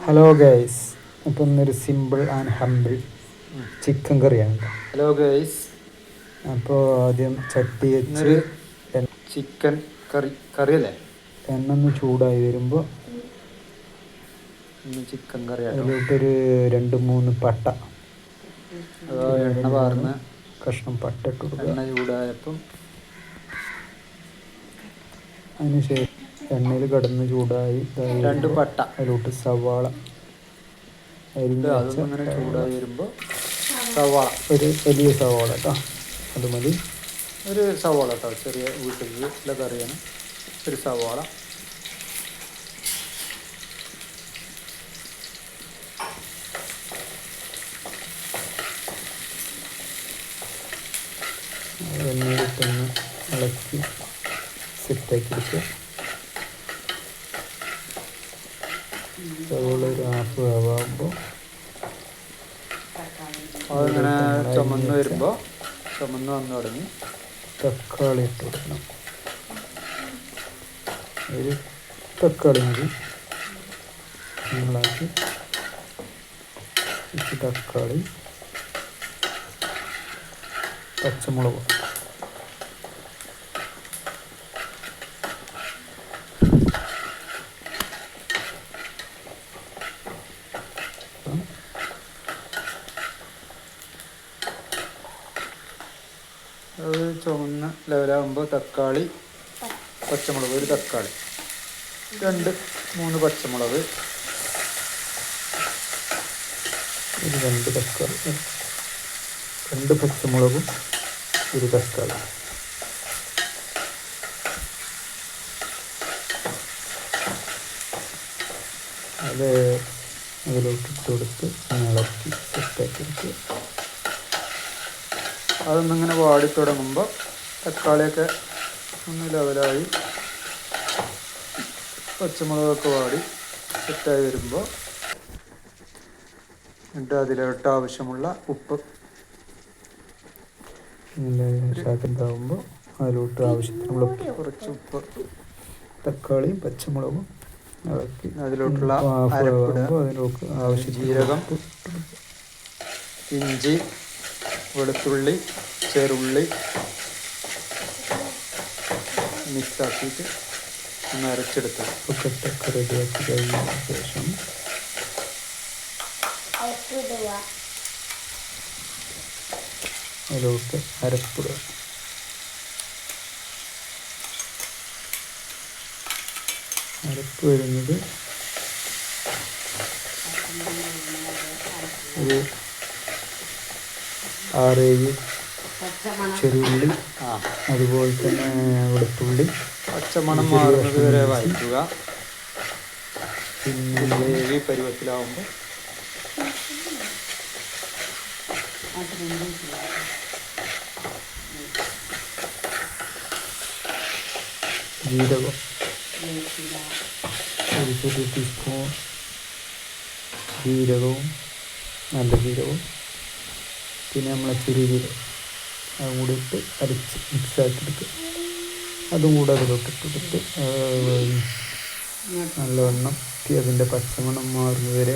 Hello guys, അപ്പോൾ ഇന്നൊരു simple and humble chicken കറിയാണ്. ഹലോ ഗൈസ്, അപ്പോൾ ആദ്യം ചട്ടി വെച്ച് ചിക്കൻ കറിയല്ലേ, എണ്ണ ഒന്ന് ചൂടായി വരുമ്പോൾ ചിക്കൻ കറി അതിലോട്ടൊരു 2-3 പട്ട, എണ്ണ പാർന്ന് കഷ്ണം പട്ട ഇട്ട് കൊടുക്കുക. എണ്ണ ചൂടായപ്പം അതിനുശേഷം എണ്ണയിൽ കടന്ന് ചൂടായി 2 പട്ട അതിലോട്ട് സവാള അരിഞ്ഞ് അതൊന്നിങ്ങനെ ചൂടായി വരുമ്പോൾ സവാള, ഒരു വലിയ സവാള കേട്ടോ, അത് മതി. ഒരു സവാള കേട്ടോ, ചെറിയ വീട്ടിലുള്ള കറിയാണ്. ഒരു സവാള, എണ്ണയിലിട്ടൊന്ന് ഇളക്കി സെറ്റാക്കി എടുക്കുക. സവാള ഒരു ഹാഫ് വേവാകുമ്പോൾ അതിങ്ങനെ ചുമന്ന് വരുമ്പോൾ ചുമന്ന് വന്നു തുടങ്ങി തക്കാളി ഇട്ട് കൊടുക്കണം. ഒരു തക്കാളി മതി, നിങ്ങളാക്കി തക്കാളി, പച്ചമുളക്, അത് ചുവന്ന ലെവലാകുമ്പോൾ തക്കാളി, പച്ചമുളക്, ഒരു തക്കാളി, 2-3 പച്ചമുളക്, ഒരു 2 തക്കാളി, 2 പച്ചമുളകും ഒരു തക്കാളി. അത് അതിലോട്ട് ഇട്ട് കൊടുത്ത് ഇളക്കി സെറ്റാക്കി എടുക്കുക. അതൊന്നിങ്ങനെ വാടി തുടങ്ങുമ്പോൾ തക്കാളിയൊക്കെ ഒന്ന് ലെവലായി പച്ചമുളകൊക്കെ വാടി സെറ്റായി വരുമ്പോൾ എന്നിട്ട് അതിലോട്ട് ആവശ്യമുള്ള ഉപ്പ് ഉണ്ടാകുമ്പോൾ അതിലോട്ട് ആവശ്യത്തിനുള്ള കുറച്ച് ഉപ്പ്, തക്കാളിയും പച്ചമുളകും ഇളക്കി അതിലോട്ടുള്ള അതിലോട്ട് ആവശ്യത്തിന് ജീരകം, ഇഞ്ചി, വെളുത്തുള്ളി, ചെറുള്ളി മിക്സാക്കിയിട്ട് ഒന്ന് അരച്ചെടുത്ത് ഉപ്പൊക്കെ റെഡിയാക്കി കഴിഞ്ഞതിന് ശേഷം അതിലോട്ട് അരപ്പിടുക. അരപ്പ് വരുന്നത് ഒരു 6-7 ചെറുള്ളി, അതുപോലെ തന്നെ വെളുത്തുള്ളി പച്ചമണം മാറുന്നത് വരെ വഴറ്റുക. പിന്നെ ഗ്രേവി പരുവത്തിലാവുമ്പോൾ ജീരകം ഒരു ചെറിയ ടീസ്പൂൺ ജീരകവും, നല്ല ജീരകവും, പിന്നെ നമ്മളെ ചെറിയ ജീരകം അതും കൂടി ഇട്ട് അരച്ച് മിക്സാക്കി എടുക്കുക. അതും കൂടെ അതിലോട്ടിട്ടിട്ട് നല്ലവണ്ണം അതിൻ്റെ പച്ചമണം മാറുന്നത് വരെ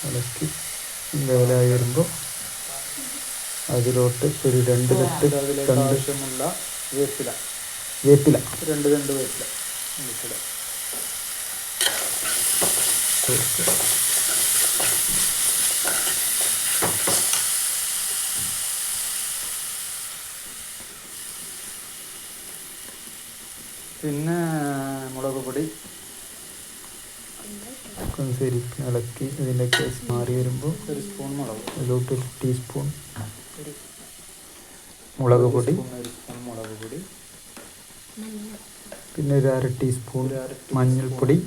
ഇളക്കി ലെവലായി വരുമ്പോൾ അതിലോട്ട് ഒരു 2 ആവശ്യമുള്ള വേപ്പില 2 വേപ്പില പിന്നെ മുളക് പൊടി ശരിക്കും ഇളക്കി ഇതിൻ്റെ കേസ് മാറി വരുമ്പോൾ 1 സ്പൂൺ മുളക്, അതിലോട്ട് 1 ടീസ്പൂൺ മുളക് പൊടി, പിന്നെ ഒരു 1/2 ടീസ്പൂൺ മഞ്ഞൾപ്പൊടി,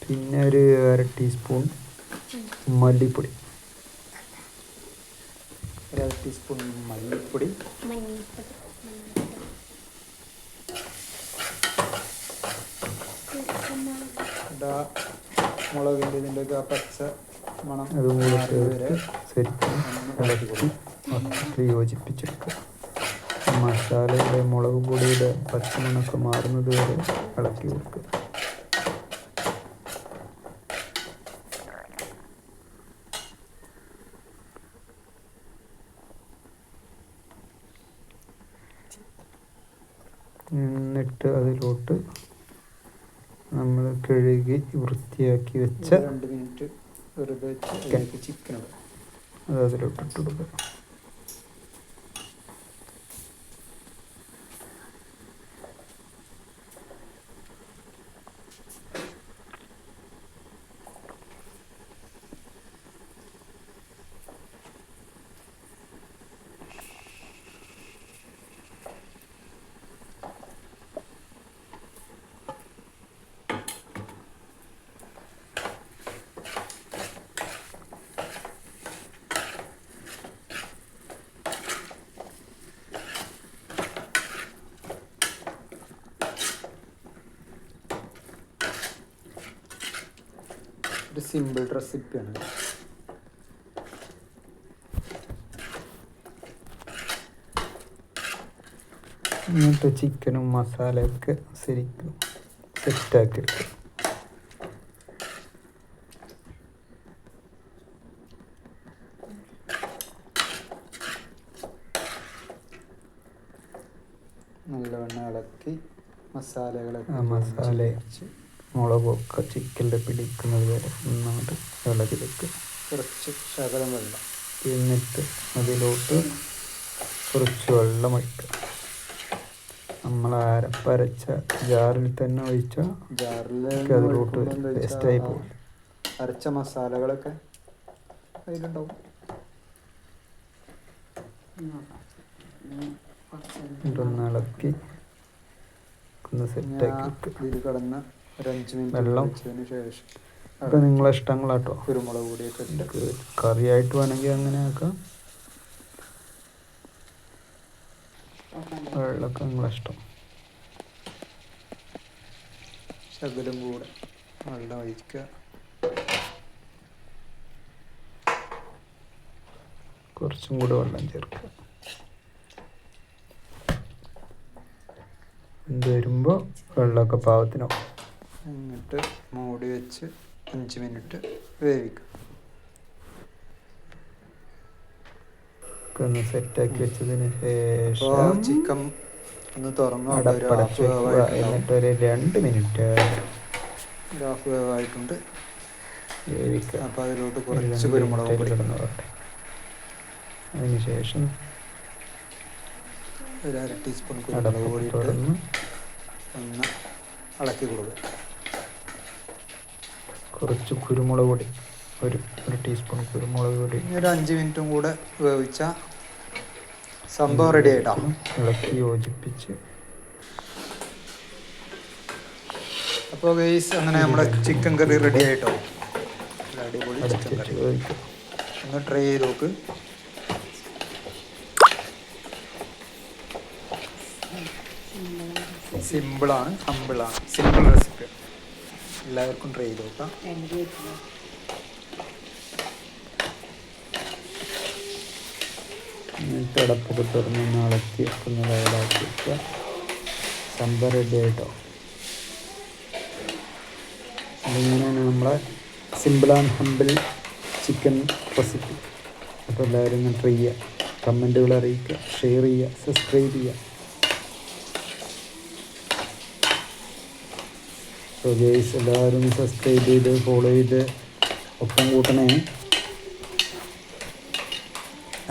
പിന്നെ ഒരു 1/2 ടീസ്പൂൺ മല്ലിപ്പൊടി, മുളകിൻ്റെ ഇതിൻ്റെയൊക്കെ ആ പച്ച മണം അതും കൂടെ ചേർത്ത് ശരിക്കും ഇളക്കി യോജിപ്പിച്ചെടുക്കുക. മസാലയുടെ മുളക് പൊടിയുടെ പച്ചമണമൊക്കെ മാറുന്നത് വരെ ഇളക്കി കൊടുക്കുക. എന്നിട്ട് അതിലോട്ട് നമ്മൾ കഴുകി വൃത്തിയാക്കി വെച്ച 2 മിനിറ്റ് വെറുതെ വെച്ച് ചിക്കൻ അത് അതിലോട്ട് ഇട്ട് കൊടുക്കുക. ഒരു സിമ്പിൾ റെസിപ്പിയാണ്. എന്നിട്ട് ചിക്കനും മസാലയൊക്കെ ശരിക്കും സെറ്റാക്കി എടുക്കും. നല്ലവണ്ണം ഇളക്കി മസാലകളൊക്കെ മസാല മുളകൊക്കെ ചിക്കനിൽ പിടിക്കുന്നത് വരെ നന്നായിട്ട് ഇളക്കി വെക്കുക. കുറച്ച് ശകലം വെള്ളം, എന്നിട്ട് അതിലോട്ട് കുറച്ച് വെള്ളം ഒഴിക്കുക. നമ്മൾ അരപ്പരച്ച ജാറിൽ തന്നെ ഒഴിച്ചാൽ അതിലോട്ട് വേസ്റ്റായി പോകും. അരച്ച മസാലകളൊക്കെ അതിലുണ്ടാവും. ഇതൊന്ന് ഇളക്കി ഒന്ന് സെറ്റാക്കി വെക്കുക. ഇതിൽ കിടന്ന് ഒരു 5 മിനിറ്റ് വെള്ളം വെച്ചതിന് ശേഷം ഇപ്പം നിങ്ങളെ ഇഷ്ടങ്ങളാട്ടോ. കുരുമുളക് പൊടിയൊക്കെ ഇട്ട് കറിയായിട്ട് വേണമെങ്കിൽ അങ്ങനെ ആക്കാം. വെള്ളമൊക്കെ നിങ്ങളെ ഇഷ്ടം. ശകലം കൂടെ വെള്ളം ഒഴിക്കുക. കുറച്ചും കൂടെ വെള്ളം ചേർക്കുക. ഇത് വരുമ്പോൾ വെള്ളമൊക്കെ പാകത്തിനാവും. എന്നിട്ട് മൂടി വെച്ച് 5 മിനിറ്റ് വേവിക്കുക. ഒന്ന് സെറ്റാക്കി വെച്ചതിന് ശേഷം ചിക്കൻ ഒന്ന് തുറന്നു അടപ്പടച്ച് വെക്കുക. എന്നിട്ട് ഒരു 2 മിനിറ്റ് ഹാഫ് വേവായിട്ടുണ്ട് വേവിക്കുക. അപ്പോൾ അതിലോട്ട് കുറച്ച് കുരുമുളക് പൊടി കിടന്നോട്ടെ. അതിന് ശേഷം ഒരു 1/2 ടീസ്പൂൺ കുരുമുളക് പൊടി ഇട്ട് തുറന്ന് ഒന്ന് ഇളക്കി കൊടുക്കുക. കുറച്ച് കുരുമുളക് പൊടി, ഒരു ടീസ്പൂൺ കുരുമുളക് പൊടി. ഒരു 5 മിനിറ്റും കൂടെ വേവിച്ച സംഭവം റെഡി ആയിട്ടാണ്. ഇളക്കി യോജിപ്പിച്ച് അപ്പോൾ ഗൈസ് അങ്ങനെ നമ്മുടെ ചിക്കൻ കറി റെഡി ആയിട്ടോ. അടിപൊളി ചിക്കൻ കറി. വേവിക്കുക. ഒന്ന് ട്രൈ ചെയ്ത് നോക്ക്. സിമ്പിളാണ്, ഹമ്പിളാണ്, സിമ്പിൾ റെസിപ്പി. എല്ലാവർക്കും ട്രൈ ചെയ്ത് നോക്കാം. അടപ്പൊക്കെ തുറന്ന് ഇളക്കി ഒന്ന് വയലാക്കി വെക്കുക. സംഭവം റെഡി ആയിട്ടോ. അതിങ്ങനെയാണ് നമ്മളെ simple and humble chicken recipe. അപ്പോൾ എല്ലാവരും ഒന്ന് ട്രൈ ചെയ്യുക, കമൻറ്റുകൾ അറിയിക്കുക, ഷെയർ ചെയ്യുക, സബ്സ്ക്രൈബ് ചെയ്യുക. സോ ഗൈസ് എല്ലാവരും സബ്സ്ക്രൈബ് ചെയ്ത് ഫോളോ ചെയ്ത് ഒപ്പം കൂട്ടണേ.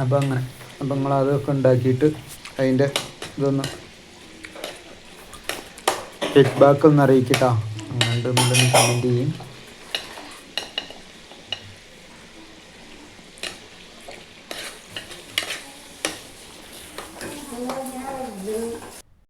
അപ്പോൾ അങ്ങനെ അപ്പം നിങ്ങളതൊക്കെ ഉണ്ടാക്കിയിട്ട് അതിൻ്റെ ഇതൊന്ന് ഫീഡ്ബാക്ക് ഒന്ന് അറിയിക്കട്ടോ. അങ്ങനെ കമൻറ്റ് ചെയ്യും.